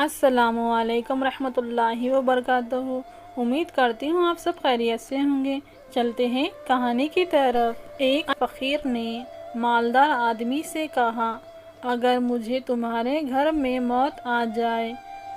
السلام علیکم رحمۃ اللہ وبرکاتہ۔ امید کرتی ہوں آپ سب خیریت سے ہوں گے۔ چلتے ہیں کہانی کی طرف۔ ایک فقیر نے مالدار آدمی سے کہا، اگر مجھے تمہارے گھر میں موت آ جائے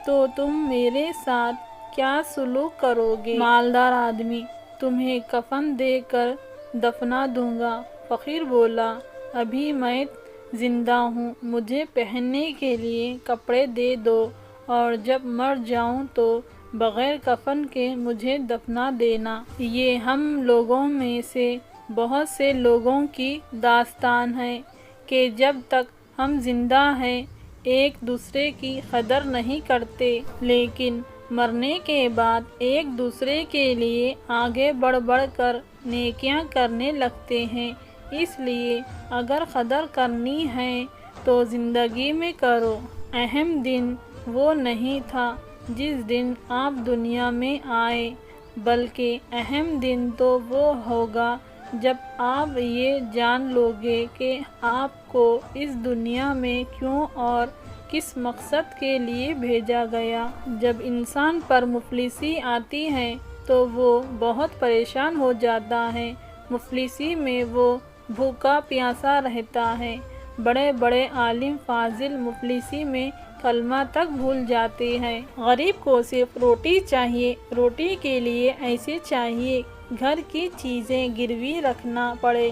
تو تم میرے ساتھ کیا سلوک کرو گے؟ مالدار آدمی، تمہیں کفن دے کر دفنا دوں گا۔ فقیر بولا، ابھی میں زندہ ہوں، مجھے پہننے کے لیے کپڑے دے دو اور جب مر جاؤں تو بغیر کفن کے مجھے دفنا دینا۔ یہ ہم لوگوں میں سے بہت سے لوگوں کی داستان ہے کہ جب تک ہم زندہ ہیں ایک دوسرے کی قدر نہیں کرتے، لیکن مرنے کے بعد ایک دوسرے کے لیے آگے بڑھ بڑھ کر نیکیاں کرنے لگتے ہیں۔ اس لیے اگر قدر کرنی ہے تو زندگی میں کرو۔ اہم دن وہ نہیں تھا جس دن آپ دنیا میں آئے، بلکہ اہم دن تو وہ ہوگا جب آپ یہ جان لو گے کہ آپ کو اس دنیا میں کیوں اور کس مقصد کے لیے بھیجا گیا۔ جب انسان پر مفلسی آتی ہے تو وہ بہت پریشان ہو جاتا ہے۔ مفلسی میں وہ بھوکا پیاسا رہتا ہے۔ بڑے بڑے عالم فاضل مفلسی میں کلمہ تک بھول جاتے ہیں۔ غریب کو صرف روٹی چاہیے، روٹی کے لیے ایسے چاہیے گھر کی چیزیں گروی رکھنا پڑے،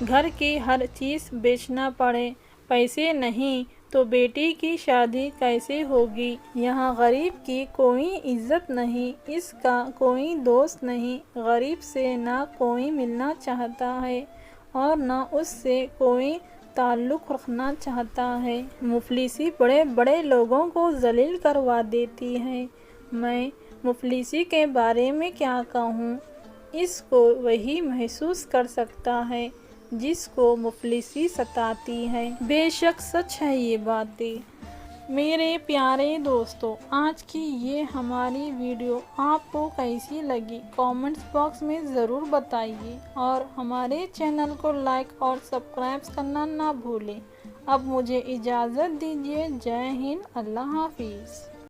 گھر کی ہر چیز بیچنا پڑے، پیسے نہیں تو بیٹی کی شادی کیسے ہوگی؟ یہاں غریب کی کوئی عزت نہیں، اس کا کوئی دوست نہیں، غریب سے نہ کوئی ملنا چاہتا ہے اور نہ اس سے کوئی تعلق رکھنا چاہتا ہے۔ مفلسی بڑے بڑے لوگوں کو ذلیل کروا دیتی ہے۔ میں مفلسی کے بارے میں کیا کہوں؟ اس کو وہی محسوس کر سکتا ہے جس کو مفلسی ستاتی ہے۔ بے شک سچ ہے یہ باتیں۔ میرے پیارے دوستو، آج کی یہ ہماری ویڈیو آپ کو کیسی لگی کامنٹس باکس میں ضرور بتائیے اور ہمارے چینل کو لائک اور سبسکرائب کرنا نہ بھولیں۔ اب مجھے اجازت دیجیے۔ جے ہند، اللہ حافظ۔